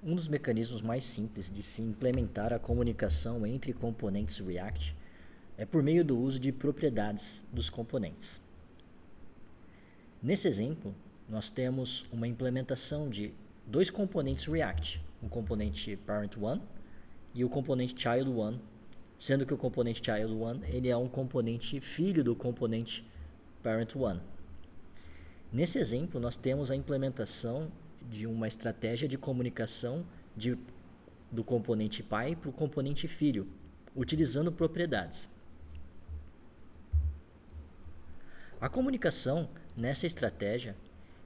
Um dos mecanismos mais simples de se implementar a comunicação entre componentes React é por meio do uso de propriedades dos componentes. Nesse exemplo, nós temos uma implementação de dois componentes React, o componente parent1 e o componente child1, sendo que o componente child1 ele é um componente filho do componente parent1. Nesse exemplo, nós temos a implementação de uma estratégia de comunicação do componente pai para o componente filho, utilizando propriedades. A comunicação nessa estratégia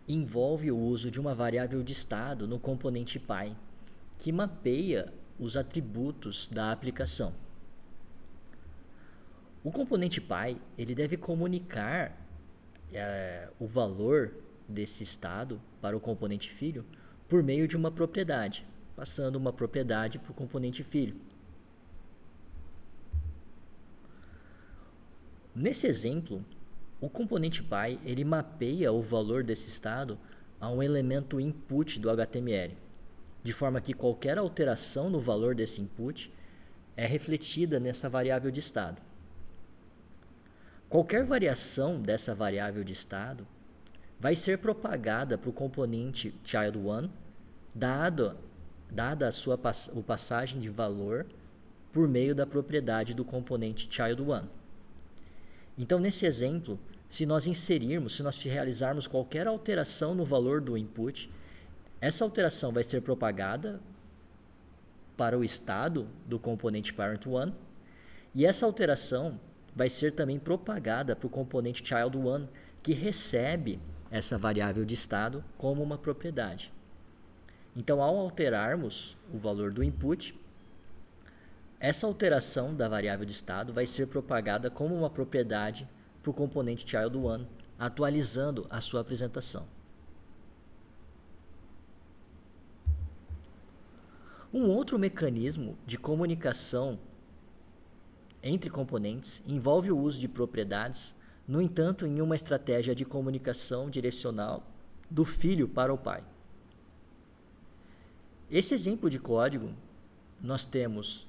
envolve o uso de uma variável de estado no componente pai, que mapeia os atributos da aplicação. O componente pai ele deve comunicar o valor desse estado para o componente filho por meio de uma propriedade, passando uma propriedade para o componente filho. Nesse exemplo, o componente pai ele mapeia o valor desse estado a um elemento input do HTML, de forma que qualquer alteração no valor desse input é refletida nessa variável de estado. Qualquer variação dessa variável de estado vai ser propagada para o componente child1, dada a sua passagem de valor por meio da propriedade do componente child1. Então, nesse exemplo, se nós realizarmos qualquer alteração no valor do input, essa alteração vai ser propagada para o estado do componente parent1 e essa alteração vai ser também propagada para o componente child1, que recebe essa variável de estado como uma propriedade. Então, ao alterarmos o valor do input, essa alteração da variável de estado vai ser propagada como uma propriedade para o componente child1, atualizando a sua apresentação. Um outro mecanismo de comunicação entre componentes envolve o uso de propriedades, no entanto, em uma estratégia de comunicação direcional do filho para o pai. Esse exemplo de código, nós temos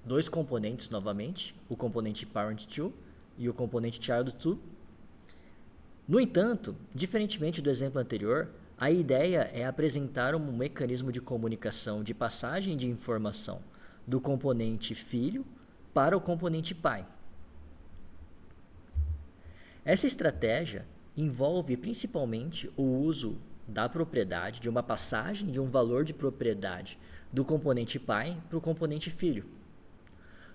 dois componentes novamente, o componente parent2 e o componente child2. No entanto, diferentemente do exemplo anterior, a ideia é apresentar um mecanismo de comunicação de passagem de informação do componente filho para o componente pai. Essa estratégia envolve principalmente o uso da propriedade, de uma passagem de um valor de propriedade do componente pai para o componente filho.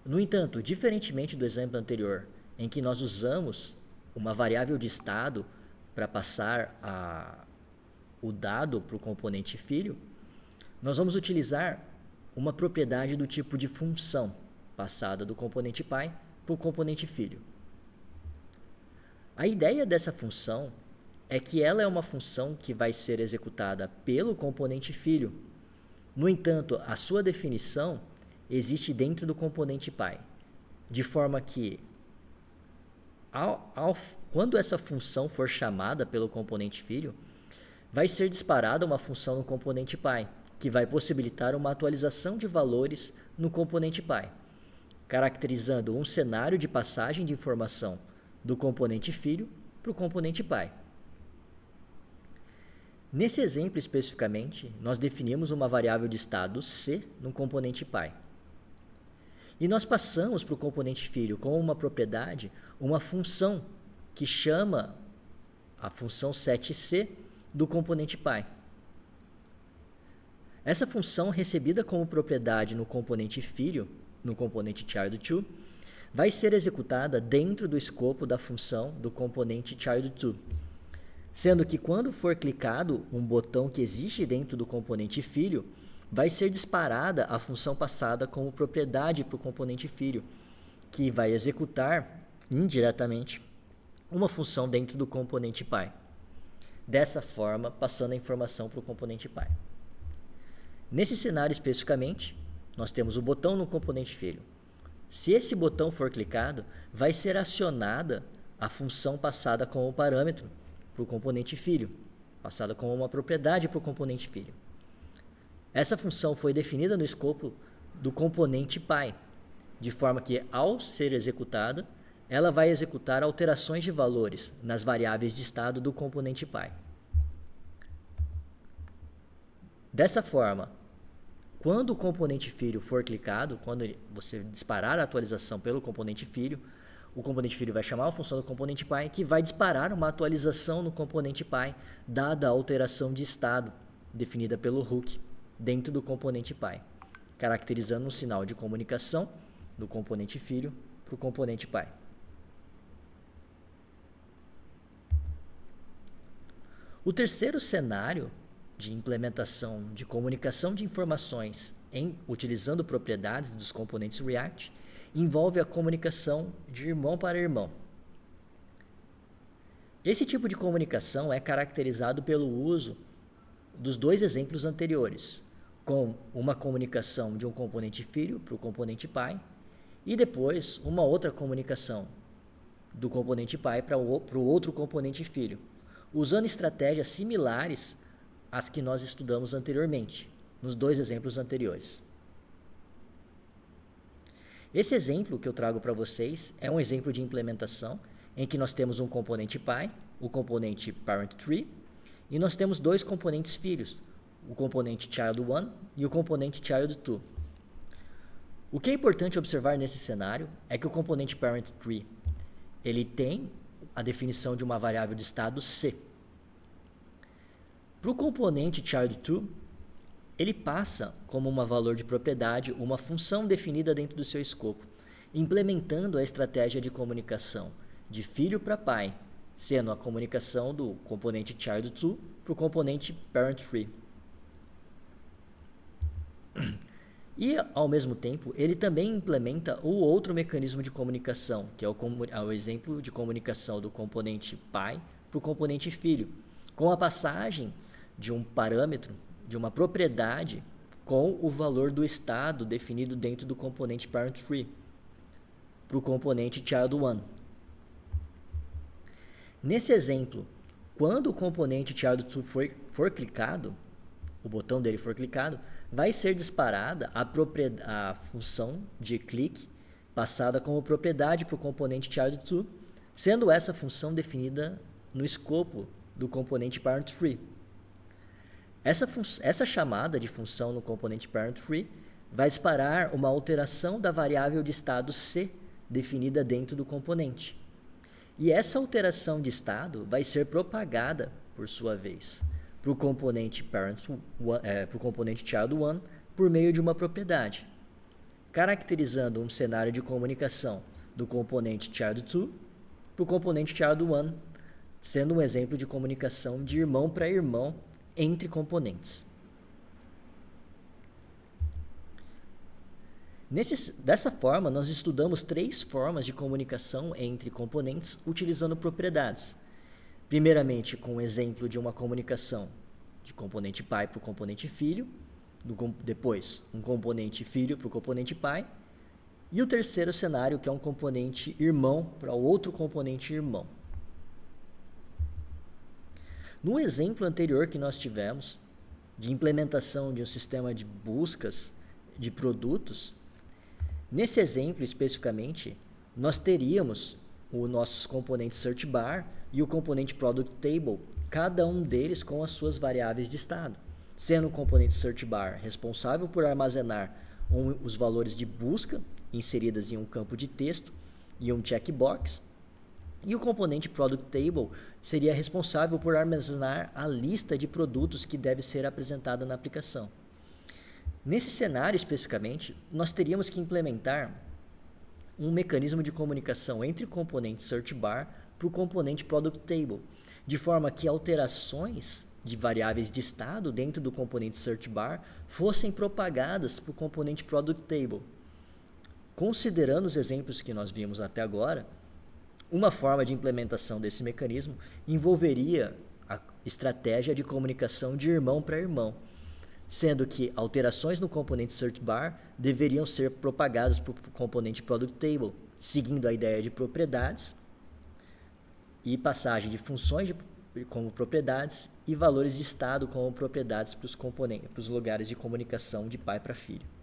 No entanto, diferentemente do exemplo anterior, em que nós usamos uma variável de estado para passar o dado para o componente filho, nós vamos utilizar uma propriedade do tipo de função, passada do componente pai para o componente filho. A ideia dessa função é que ela é uma função que vai ser executada pelo componente filho. No entanto, a sua definição existe dentro do componente pai, de forma que, quando essa função for chamada pelo componente filho, vai ser disparada uma função no componente pai, que vai possibilitar uma atualização de valores no componente pai, caracterizando um cenário de passagem de informação do componente filho para o componente pai. Nesse exemplo especificamente, nós definimos uma variável de estado C no componente pai. E nós passamos para o componente filho como uma propriedade uma função que chama a função setC do componente pai. Essa função recebida como propriedade no componente filho, no componente child2, vai ser executada dentro do escopo da função do componente child2, sendo que quando for clicado um botão que existe dentro do componente filho, vai ser disparada a função passada como propriedade para o componente filho, que vai executar indiretamente uma função dentro do componente pai. Dessa forma, passando a informação para o componente pai. Nesse cenário especificamente, nós temos o botão no componente filho. Se esse botão for clicado, vai ser acionada a função passada como parâmetro para o componente filho, passada como uma propriedade para o componente filho. Essa função foi definida no escopo do componente pai, de forma que, ao ser executada, ela vai executar alterações de valores nas variáveis de estado do componente pai. Dessa forma, quando o componente filho for clicado, quando você disparar a atualização pelo componente filho, o componente filho vai chamar a função do componente pai, que vai disparar uma atualização no componente pai, dada a alteração de estado definida pelo hook dentro do componente pai, caracterizando um sinal de comunicação do componente filho para o componente pai. O terceiro cenário de implementação de comunicação de informações utilizando propriedades dos componentes React envolve a comunicação de irmão para irmão. Esse tipo de comunicação é caracterizado pelo uso dos dois exemplos anteriores, com uma comunicação de um componente filho para o componente pai e depois uma outra comunicação do componente pai para o outro componente filho, usando estratégias similares às que nós estudamos anteriormente, nos dois exemplos anteriores. Esse exemplo que eu trago para vocês é um exemplo de implementação em que nós temos um componente pai, o componente parent_tree, e nós temos dois componentes filhos, o componente child_1 e o componente child_2. O que é importante observar nesse cenário é que o componente parent_tree ele tem a definição de uma variável de estado C. Para o componente child_2, ele passa como um valor de propriedade uma função definida dentro do seu escopo, implementando a estratégia de comunicação de filho para pai, sendo a comunicação do componente child_2 para o componente parent_tree. E, ao mesmo tempo, ele também implementa o outro mecanismo de comunicação, que é o exemplo de comunicação do componente pai para o componente filho, com a passagem de um parâmetro, de uma propriedade, com o valor do estado definido dentro do componente parent_tree para o componente child_1. Nesse exemplo, quando o componente child_2 for clicado, o botão dele for clicado, vai ser disparada a função de clique passada como propriedade para o componente child_2, sendo essa função definida no escopo do componente parent_tree. Essa chamada de função no componente parent_tree vai disparar uma alteração da variável de estado C definida dentro do componente. E essa alteração de estado vai ser propagada, por sua vez, para o componente child_1 por meio de uma propriedade, caracterizando um cenário de comunicação do componente child_2 para o componente child_1, sendo um exemplo de comunicação de irmão para irmão entre componentes. Dessa forma, nós estudamos três formas de comunicação entre componentes utilizando propriedades. Primeiramente, com o exemplo de uma comunicação de componente pai para o componente filho, depois um componente filho para o componente pai, e o terceiro cenário, que é um componente irmão para o outro componente irmão. No exemplo anterior que nós tivemos, de implementação de um sistema de buscas de produtos, nesse exemplo especificamente, nós teríamos os nossos componentes search bar e o componente product table, cada um deles com as suas variáveis de estado, sendo o componente search bar responsável por armazenar os valores de busca inseridas em um campo de texto e um checkbox, e o componente product table seria responsável por armazenar a lista de produtos que deve ser apresentada na aplicação. Nesse cenário especificamente, nós teríamos que implementar um mecanismo de comunicação entre o componente search bar para o componente product table, de forma que alterações de variáveis de estado dentro do componente search bar fossem propagadas para o componente product table. Considerando os exemplos que nós vimos até agora, uma forma de implementação desse mecanismo envolveria a estratégia de comunicação de irmão para irmão, sendo que alterações no componente search bar deveriam ser propagadas para o componente product table, seguindo a ideia de propriedades e passagem de funções como propriedades e valores de estado como propriedades para os componentes, para os lugares de comunicação de pai para filho.